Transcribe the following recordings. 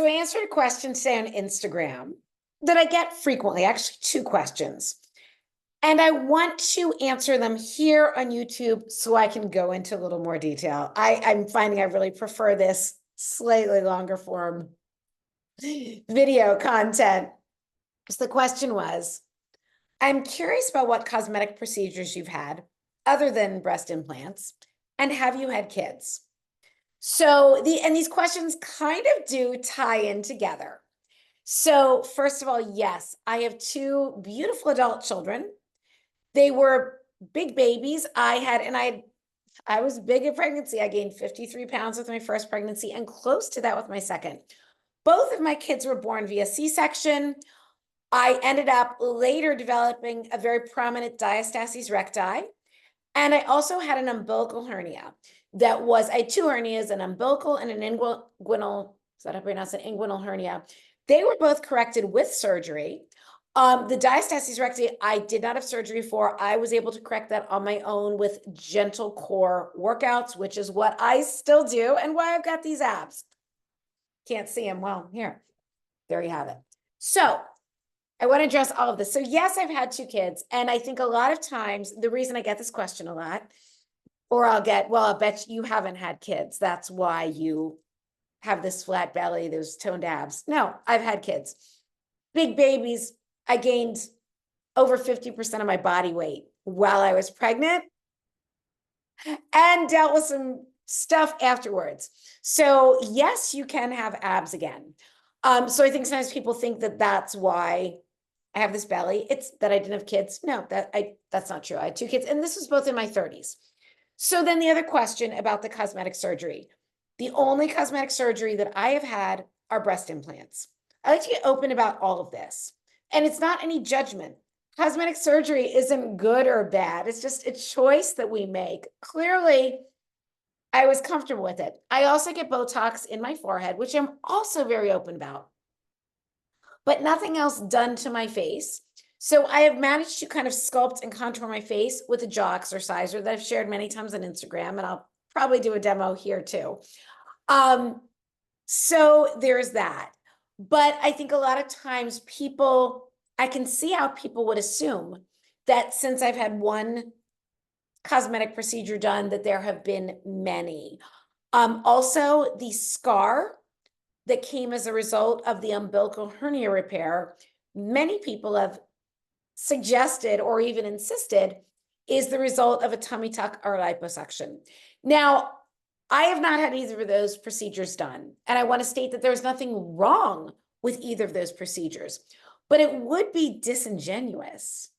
So I answered a question today on Instagram that I get frequently, actually two questions. And I want to answer them here on YouTube so I can go into a little more detail. I'm finding I really prefer this slightly longer form video content. So the question was, I'm curious about what cosmetic procedures you've had other than breast implants, and have you had kids? So these questions kind of do tie in together. So first of all, yes, I have two beautiful adult children. They were big babies. I was big in pregnancy. I gained 53 pounds with my first pregnancy and close to that with my second. Both of my kids were born via C-section. I ended up later developing a very prominent diastasis recti. And I also had an umbilical hernia I had two hernias, an umbilical and an inguinal, is that how I pronounce it? Inguinal hernia. They were both corrected with surgery. The diastasis recti, I did not have surgery for. I was able to correct that on my own with gentle core workouts, which is what I still do and why I've got these abs. Can't see them. Well, here, there you have it. So I want to address all of this. So yes, I've had two kids. And I think a lot of times the reason I get this question a lot, or I'll bet you haven't had kids. That's why you have this flat belly, those toned abs. No, I've had kids. Big babies. I gained over 50% of my body weight while I was pregnant and dealt with some stuff afterwards. So yes, you can have abs again. So I think sometimes people think that that's why I have this belly. It's that I didn't have kids. No, that's not true. I had two kids, and this was both in my 30s. So then the other question about the cosmetic surgery. The only cosmetic surgery that I have had are breast implants. I like to get open about all of this. And it's not any judgment. Cosmetic surgery isn't good or bad. It's just a choice that we make. Clearly, I was comfortable with it. I also get Botox in my forehead, which I'm also very open about, but nothing else done to my face. So I have managed to kind of sculpt and contour my face with a jaw exerciser that I've shared many times on Instagram, and I'll probably do a demo here too. So there's that. But I think a lot of times I can see how people would assume that since I've had one cosmetic procedure done, that there have been many. Also, the scar that came as a result of the umbilical hernia repair, many people have suggested or even insisted is the result of a tummy tuck or liposuction. Now, I have not had either of those procedures done, and I want to state that there's nothing wrong with either of those procedures, but it would be disingenuous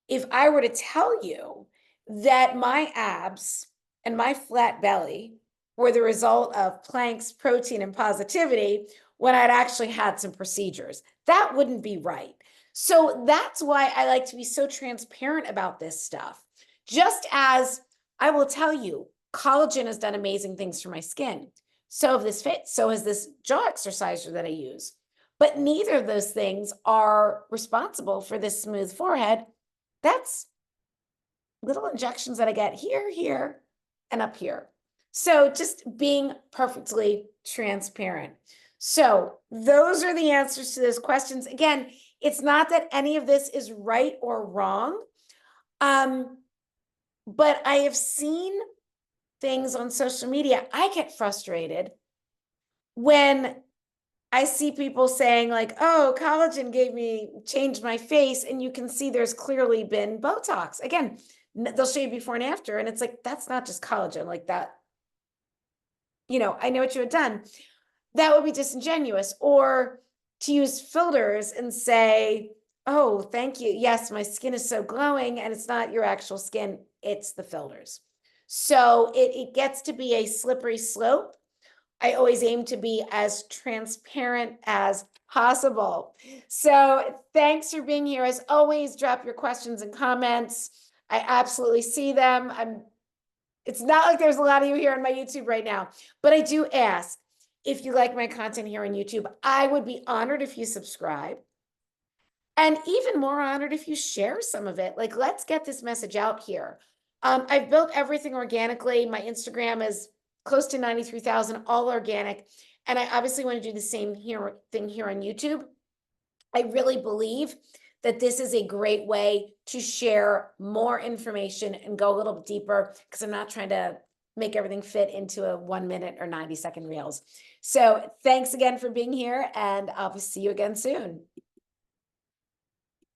if I were to tell you that my abs and my flat belly were the result of planks, protein, and positivity when I'd actually had some procedures. That wouldn't be right. So that's why I like to be so transparent about this stuff. Just as I will tell you, collagen has done amazing things for my skin. So has this jaw exerciser that I use. But neither of those things are responsible for this smooth forehead. That's little injections that I get here, and up here. So just being perfectly transparent. So those are the answers to those questions. Again, it's not that any of this is right or wrong, but I have seen things on social media. I get frustrated when I see people saying like, oh, collagen changed my face. And you can see there's clearly been Botox. Again, they'll show you before and after. And it's like, that's not just collagen like that. I know what you had done. That would be disingenuous. Or to use filters and say, oh, thank you. Yes, my skin is so glowing, and it's not your actual skin, it's the filters. So it gets to be a slippery slope. I always aim to be as transparent as possible. So thanks for being here. As always, drop your questions and comments. I absolutely see them. It's not like there's a lot of you here on my YouTube right now, but I do ask, if you like my content here on YouTube, I would be honored if you subscribe, and even more honored if you share some of it. Like, let's get this message out here. I've built everything organically. My Instagram is close to 93,000, all organic. And I obviously want to do the same thing here on YouTube. I really believe that this is a great way to share more information and go a little bit deeper, because I'm not trying to make everything fit into a 1 minute or 90-second reels. So thanks again for being here, and I'll see you again soon.